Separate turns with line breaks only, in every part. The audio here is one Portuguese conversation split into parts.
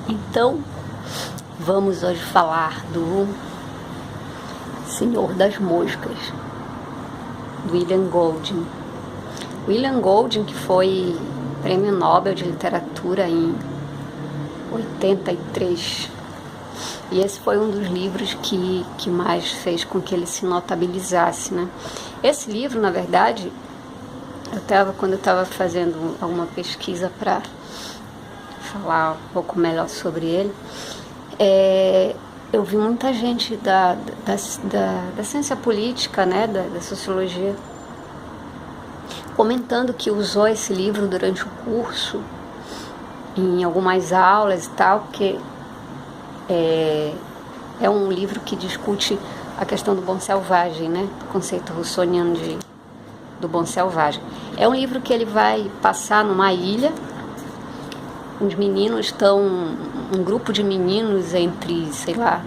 Então, vamos hoje falar do Senhor das Moscas, do William Golding. William Golding, que foi Prêmio Nobel de Literatura em 83. E esse foi um dos livros que mais fez com que ele se notabilizasse, né? Esse livro, na verdade, quando eu estava fazendo alguma pesquisa para falar um pouco melhor sobre ele, eu vi muita gente da ciência política, né, da sociologia, comentando que usou esse livro durante o curso, em algumas aulas e tal, porque é um livro que discute a questão do bom selvagem, né, do conceito russoniano do bom selvagem. É um livro que ele vai passar numa ilha. Os meninos estão, um grupo de meninos entre, sei lá,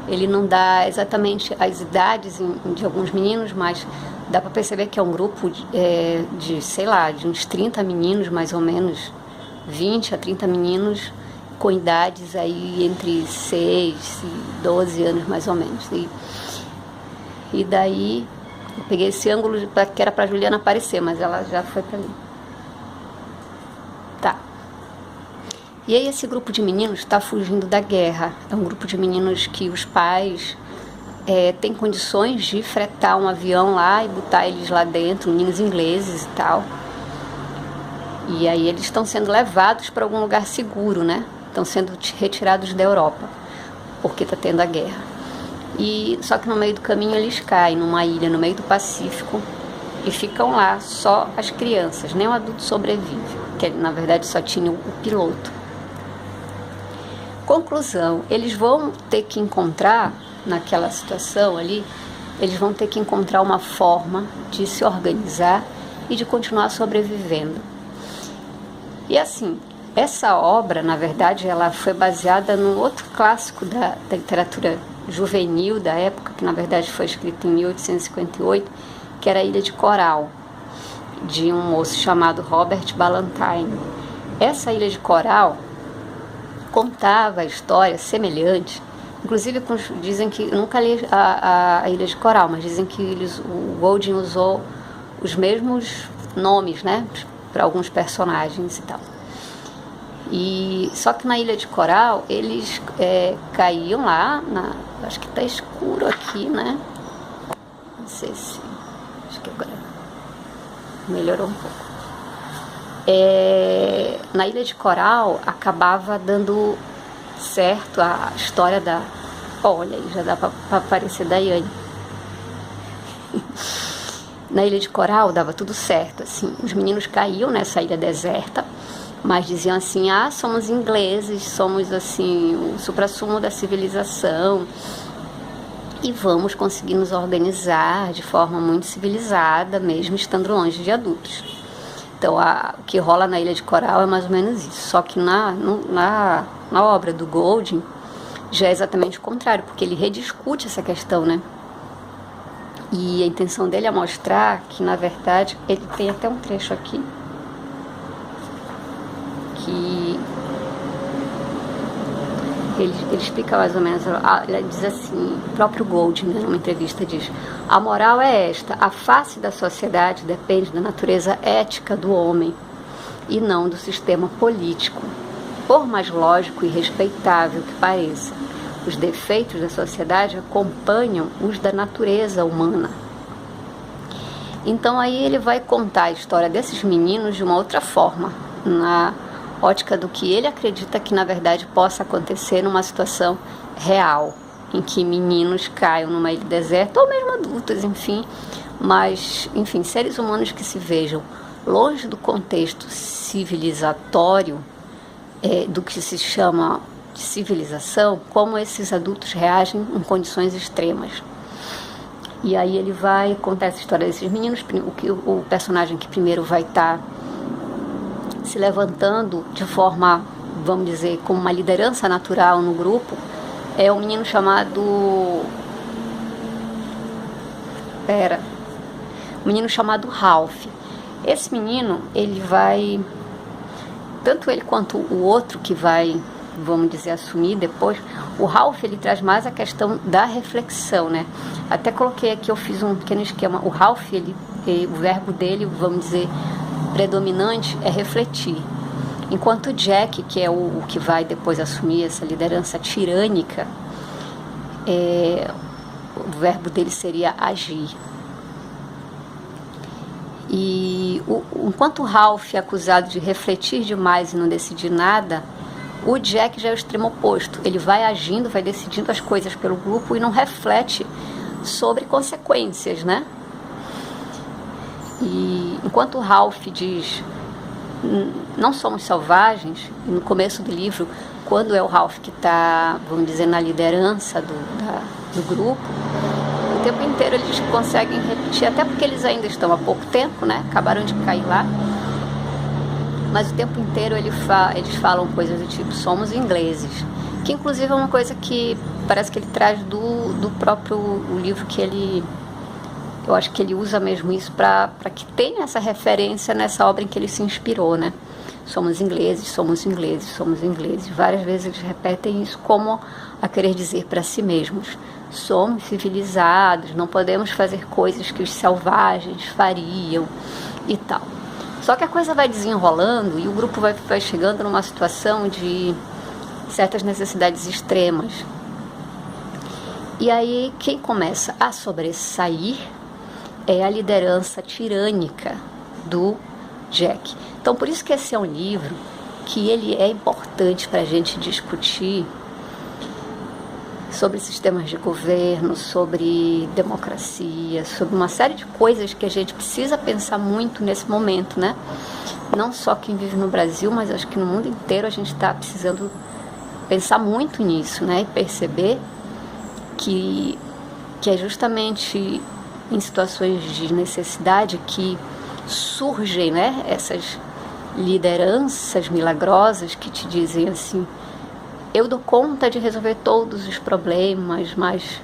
ele não dá exatamente as idades de alguns meninos, mas dá para perceber que é um grupo de, sei lá, de uns 30 meninos, mais ou menos, 20 a 30 meninos, com idades aí entre 6 e 12 anos, mais ou menos. E daí, eu peguei esse ângulo que era para Juliana aparecer, mas ela já foi para ali. Tá. E aí esse grupo de meninos está fugindo da guerra. É um grupo de meninos que os pais têm condições de fretar um avião lá e botar eles lá dentro, meninos ingleses e tal. E aí eles estão sendo levados para algum lugar seguro, né? Estão sendo retirados da Europa, porque está tendo a guerra. Só que no meio do caminho eles caem numa ilha no meio do Pacífico e ficam lá só as crianças, nem o adulto sobrevive, que na verdade só tinha o piloto. Conclusão, eles vão ter que encontrar, naquela situação ali, eles vão ter que encontrar uma forma de se organizar e de continuar sobrevivendo. E assim, essa obra, na verdade, ela foi baseada num outro clássico da literatura juvenil da época, que na verdade foi escrito em 1858, que era A Ilha de Coral, de um moço chamado Robert Ballantyne. Essa Ilha de Coral contava a história semelhante, inclusive dizem que, eu nunca li a Ilha de Coral, mas dizem que o Golding usou os mesmos nomes, né, para alguns personagens e tal. Só que na Ilha de Coral eles caíam lá, acho que está escuro aqui, né? Não sei se... Acho que agora melhorou um pouco. Na Ilha de Coral acabava dando certo a história da... Olha, aí já dá para aparecer Daiane. Na Ilha de Coral dava tudo certo, assim. Os meninos caíam nessa ilha deserta, mas diziam assim, somos ingleses, somos assim o suprassumo da civilização e vamos conseguir nos organizar de forma muito civilizada, mesmo estando longe de adultos. Então, o que rola na Ilha de Coral é mais ou menos isso, só que na obra do Golding já é exatamente o contrário, porque ele rediscute essa questão, né? E a intenção dele é mostrar que, na verdade, ele tem até um trecho aqui, que ele explica mais ou menos, ele diz assim, o próprio Golding, né, numa entrevista, diz: a moral é esta, a face da sociedade depende da natureza ética do homem e não do sistema político. Por mais lógico e respeitável que pareça, os defeitos da sociedade acompanham os da natureza humana. Então aí ele vai contar a história desses meninos de uma outra forma, na ótica do que ele acredita que na verdade possa acontecer numa situação real, em que meninos caiam numa ilha deserta, ou mesmo adultos, enfim, mas, enfim, seres humanos que se vejam longe do contexto civilizatório, do que se chama de civilização, como esses adultos reagem em condições extremas. E aí ele vai contar essa história desses meninos, o personagem que primeiro vai estar se levantando de forma, vamos dizer, como uma liderança natural no grupo, é um menino chamado... um menino chamado Ralph. Esse menino, ele vai tanto ele quanto o outro que vai, vamos dizer, assumir depois, o Ralph, ele traz mais a questão da reflexão, né? Até coloquei aqui, eu fiz um pequeno esquema. O Ralph, o verbo dele, vamos dizer, predominante é refletir. Enquanto o Jack, que é o que vai depois assumir essa liderança tirânica, o verbo dele seria agir. E enquanto o Ralph é acusado de refletir demais e não decidir nada, o Jack já é o extremo oposto. Ele vai agindo, vai decidindo as coisas pelo grupo e não reflete sobre consequências, né? E enquanto o Ralph diz, não somos selvagens, e no começo do livro, quando é o Ralph que está, vamos dizer, na liderança do grupo, o tempo inteiro eles conseguem repetir, até porque eles ainda estão há pouco tempo, né? Acabaram de cair lá. Mas o tempo inteiro eles falam coisas do tipo, somos ingleses. Que inclusive é uma coisa que parece que ele traz do próprio o livro que ele... Eu acho que ele usa mesmo isso para que tenha essa referência nessa obra em que ele se inspirou, né? Somos ingleses, somos ingleses, somos ingleses. Várias vezes eles repetem isso como a querer dizer para si mesmos. Somos civilizados, não podemos fazer coisas que os selvagens fariam e tal. Só que a coisa vai desenrolando e o grupo vai chegando numa situação de certas necessidades extremas. E aí quem começa a sobressair é a liderança tirânica do Jack. Então por isso que esse é um livro que ele é importante para a gente discutir sobre sistemas de governo, sobre democracia, sobre uma série de coisas que a gente precisa pensar muito nesse momento, né? Não só quem vive no Brasil, mas acho que no mundo inteiro a gente está precisando pensar muito nisso, né? E perceber que é justamente em situações de necessidade que surgem, né, essas lideranças milagrosas que te dizem assim: eu dou conta de resolver todos os problemas, mas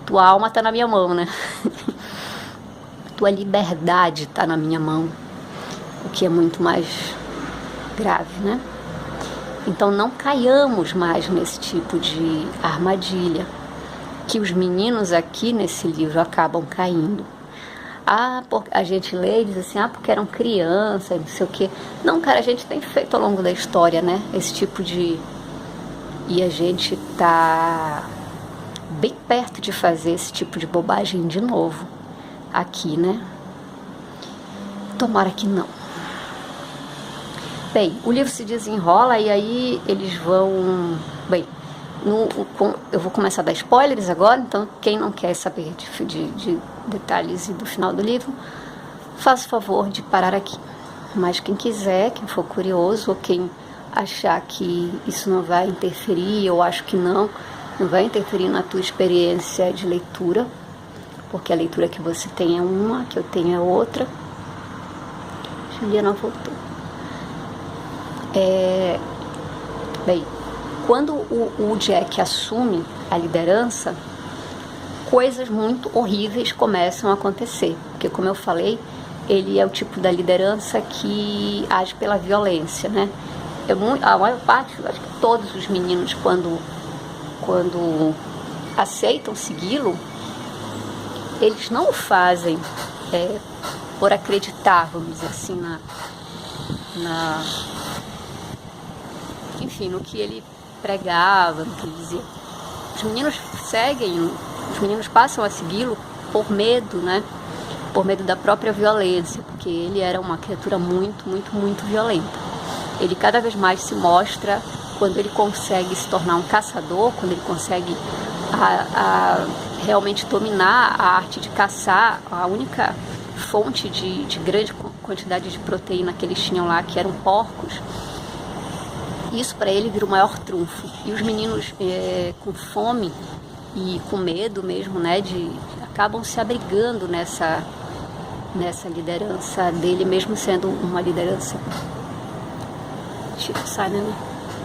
tua alma está na minha mão, né? Tua liberdade está na minha mão, o que é muito mais grave, né? Então não caiamos mais nesse tipo de armadilha que os meninos aqui nesse livro acabam caindo. A gente lê e diz assim, porque eram crianças, não sei o quê. Não, cara, a gente tem feito ao longo da história, né, esse tipo de... E a gente tá bem perto de fazer esse tipo de bobagem de novo aqui, né? Tomara que não. Bem, o livro se desenrola e aí eles vão... Bem, eu vou começar a dar spoilers agora, então quem não quer saber de detalhes do final do livro, faça o favor de parar aqui. Mas quem quiser, quem for curioso ou quem achar que isso não vai interferir, eu acho que não vai interferir na tua experiência de leitura, porque a leitura que você tem é uma, que eu tenho é outra. Juliana voltou. Bem, quando o Jack assume a liderança, coisas muito horríveis começam a acontecer, porque, como eu falei, ele é o tipo da liderança que age pela violência, né? A maior parte, acho que todos os meninos, quando aceitam segui-lo, eles não o fazem por acreditar, vamos dizer assim, enfim, no que ele pregava, no que ele dizia. Os meninos os meninos passam a segui-lo por medo, né? Por medo da própria violência, porque ele era uma criatura muito, muito, muito violenta. Ele cada vez mais se mostra quando ele consegue se tornar um caçador, quando ele consegue realmente dominar a arte de caçar, a única fonte de grande quantidade de proteína que eles tinham lá, que eram porcos. Isso para ele vira o maior trunfo. E os meninos com fome e com medo mesmo, né, acabam se abrigando nessa liderança dele, mesmo sendo uma liderança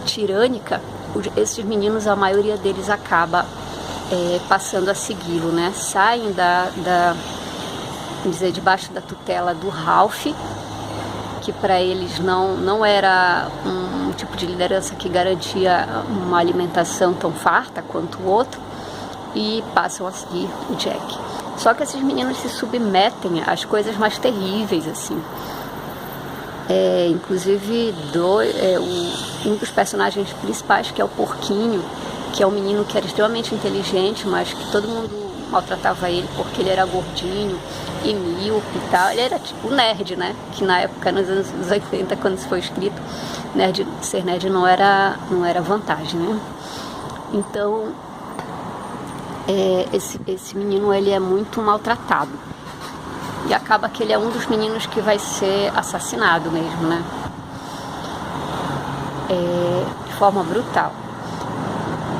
tirânica. Esses meninos, a maioria deles acaba passando a segui-lo, né? Saem debaixo da tutela do Ralph, que para eles não era um tipo de liderança que garantia uma alimentação tão farta quanto o outro, e passam a seguir o Jack. Só que esses meninos se submetem às coisas mais terríveis, assim. Inclusive, um dos personagens principais, que é o Porquinho, que é um menino que era extremamente inteligente, mas que todo mundo maltratava ele porque ele era gordinho e míope e tal. Ele era tipo nerd, né? Que na época, nos anos 80, quando isso foi escrito, ser nerd não era vantagem, né? Então, esse menino, ele é muito maltratado. E acaba que ele é um dos meninos que vai ser assassinado mesmo, né? De forma brutal.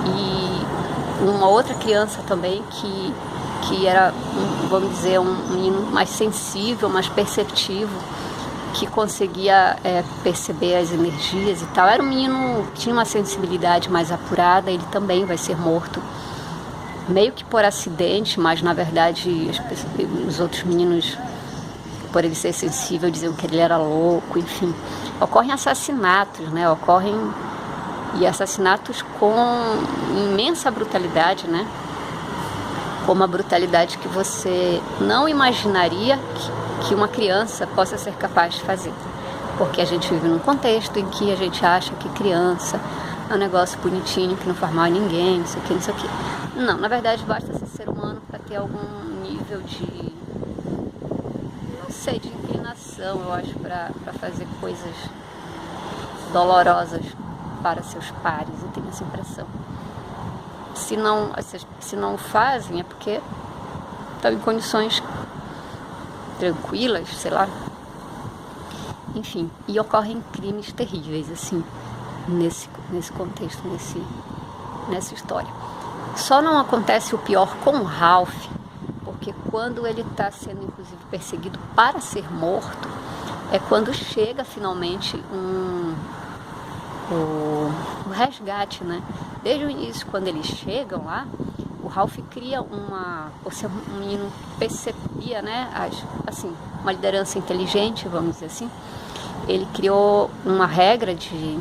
E uma outra criança também que era, vamos dizer, um menino mais sensível, mais perceptivo, que conseguia perceber as energias e tal. Era um menino que tinha uma sensibilidade mais apurada, ele também vai ser morto. Meio que por acidente, mas na verdade os outros meninos, por ele ser sensível, diziam que ele era louco, enfim. Ocorrem assassinatos, né? E assassinatos com imensa brutalidade, né? Com uma brutalidade que você não imaginaria que uma criança possa ser capaz de fazer. Porque a gente vive num contexto em que a gente acha que criança é um negócio bonitinho, que não faz mal a ninguém, não sei o que, não sei o que. Não, na verdade basta ser ser humano para ter algum nível de, não sei, de inclinação, eu acho, para fazer coisas dolorosas para seus pares, eu tenho essa impressão. Se não fazem, é porque estão em condições tranquilas, sei lá. Enfim, e ocorrem crimes terríveis, assim, nesse contexto, nessa história. Só não acontece o pior com o Ralph, porque quando ele está sendo, inclusive, perseguido para ser morto, é quando chega finalmente o resgate, né? Desde o início, quando eles chegam lá, o Ralph cria por ser um menino que percebia, né, assim, uma liderança inteligente, vamos dizer assim, ele criou uma regra de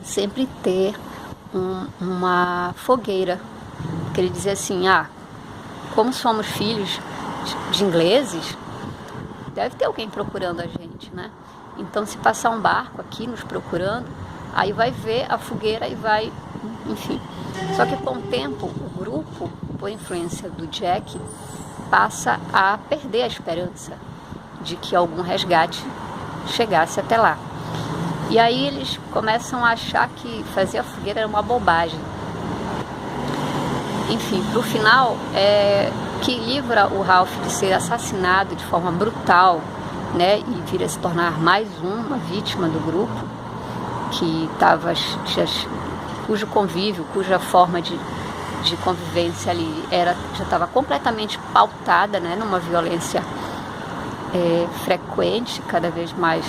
sempre ter uma fogueira, que ele dizia assim, como somos filhos de ingleses, deve ter alguém procurando a gente, né? Então, se passar um barco aqui nos procurando, aí vai ver a fogueira e vai, enfim. Só que com o tempo, o grupo, por influência do Jack, passa a perder a esperança de que algum resgate chegasse até lá. E aí eles começam a achar que fazer a fogueira era uma bobagem. Enfim, pro final, que livra o Ralph de ser assassinado de forma brutal, né, e vir a se tornar mais uma vítima do grupo, que estava, cujo convívio, cuja forma de convivência ali já estava completamente pautada, né, numa violência frequente, cada vez mais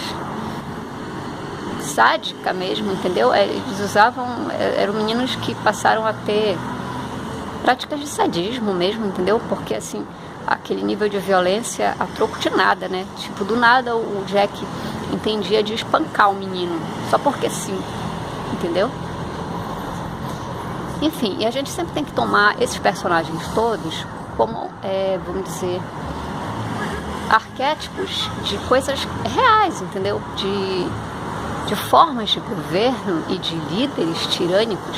sádica mesmo, entendeu? Eles eram meninos que passaram a ter práticas de sadismo mesmo, entendeu? Porque assim, aquele nível de violência a troco de nada, né? Tipo, do nada o Jack entendia de espancar o menino, só porque sim, entendeu? Enfim, e a gente sempre tem que tomar esses personagens todos como, vamos dizer, arquétipos de coisas reais, entendeu? De formas de governo e de líderes tirânicos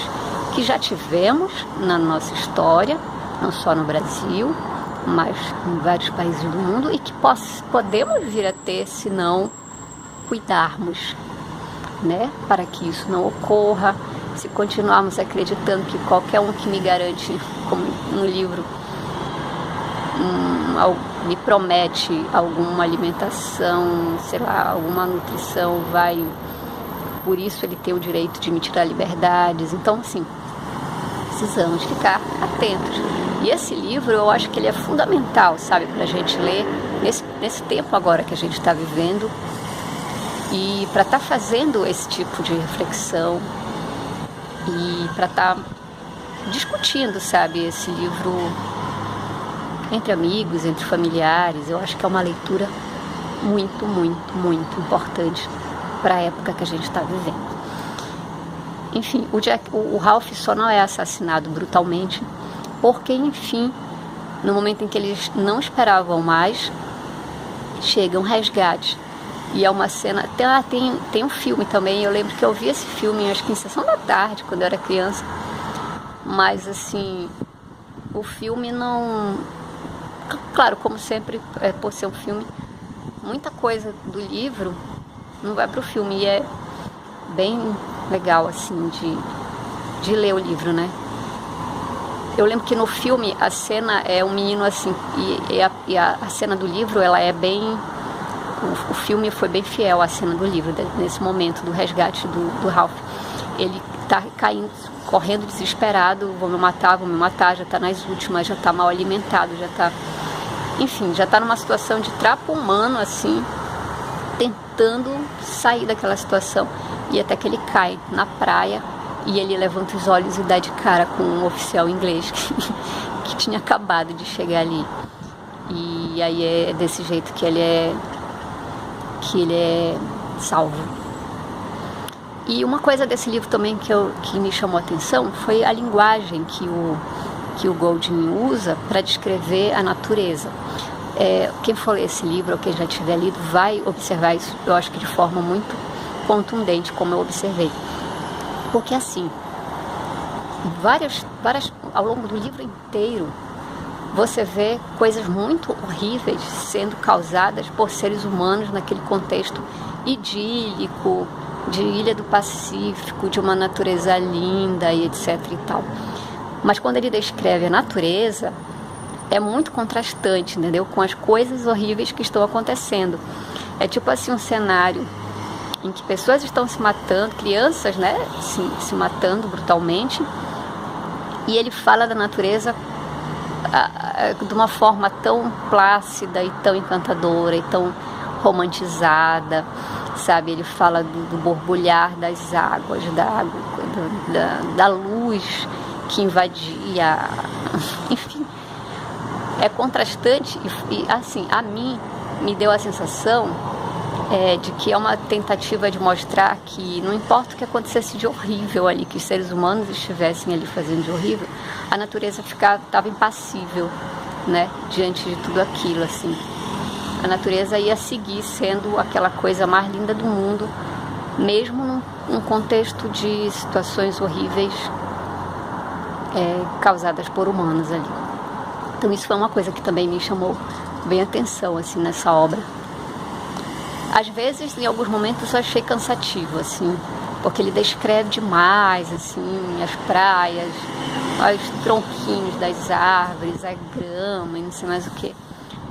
que já tivemos na nossa história, não só no Brasil, mas em vários países do mundo, e que podemos vir a ter se não cuidarmos, né, para que isso não ocorra, se continuarmos acreditando que qualquer um que me garante, como no livro, me promete alguma alimentação, sei lá, alguma nutrição, por isso ele tem o direito de me tirar liberdades. Então, assim, precisamos ficar atentos. E esse livro, eu acho que ele é fundamental, sabe, para a gente ler nesse tempo agora que a gente está vivendo, e para estar fazendo esse tipo de reflexão e para estar discutindo, sabe, esse livro entre amigos, entre familiares. Eu acho que é uma leitura muito, muito, muito importante para a época que a gente está vivendo. Enfim, o Ralph só não é assassinado brutalmente porque, enfim, no momento em que eles não esperavam mais, chega um resgate. E é uma cena... Tem um filme também, eu lembro que eu vi esse filme, acho que em sessão da tarde, quando eu era criança. Mas, assim, o filme não... Claro, como sempre, por ser um filme, muita coisa do livro não vai pro filme. E é bem legal, assim, de ler o livro, né? Eu lembro que no filme a cena é um menino assim, e a cena do livro, ela é bem... O filme foi bem fiel à cena do livro, nesse momento do resgate do Ralph. Ele tá caindo, correndo desesperado, vão me matar, já tá nas últimas, já tá mal alimentado, já tá... Enfim, já tá numa situação de trapo humano, assim, tentando sair daquela situação. E até que ele cai na praia, e ele levanta os olhos e dá de cara com um oficial inglês que tinha acabado de chegar ali. E aí é desse jeito que ele é salvo. E uma coisa desse livro também que me chamou a atenção foi a linguagem que o Golding usa para descrever a natureza. Quem for ler esse livro, ou quem já tiver lido, vai observar isso, eu acho que de forma muito contundente, como eu observei. Porque assim, ao longo do livro inteiro, você vê coisas muito horríveis sendo causadas por seres humanos naquele contexto idílico, de Ilha do Pacífico, de uma natureza linda e etc e tal. Mas quando ele descreve a natureza, é muito contrastante, entendeu? Com as coisas horríveis que estão acontecendo. É tipo assim um cenário em que pessoas estão se matando, crianças, né, se matando brutalmente, e ele fala da natureza de uma forma tão plácida e tão encantadora e tão romantizada, sabe? Ele fala do borbulhar das águas, da luz que invadia, enfim, é contrastante e assim, a mim me deu a sensação de que é uma tentativa de mostrar que não importa o que acontecesse de horrível ali, que os seres humanos estivessem ali fazendo de horrível, a natureza estava impassível, né, diante de tudo aquilo, assim. A natureza ia seguir sendo aquela coisa mais linda do mundo, mesmo num contexto de situações horríveis causadas por humanos ali. Então isso foi uma coisa que também me chamou bem a atenção, assim, nessa obra. Às vezes, em alguns momentos, eu achei cansativo, assim, porque ele descreve demais, assim, as praias, os tronquinhos das árvores, a grama e não sei mais o que.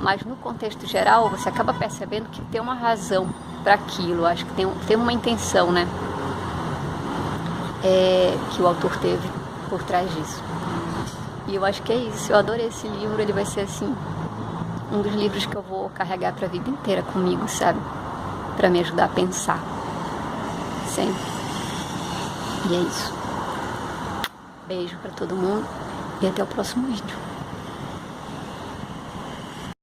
Mas no contexto geral, você acaba percebendo que tem uma razão para aquilo, acho que tem uma intenção, né, que o autor teve por trás disso. E eu acho que é isso, eu adorei esse livro, ele vai ser, assim, um dos livros que eu vou carregar para a vida inteira comigo, sabe? Para me ajudar a pensar sempre. E é isso. Beijo para todo mundo e até o próximo vídeo.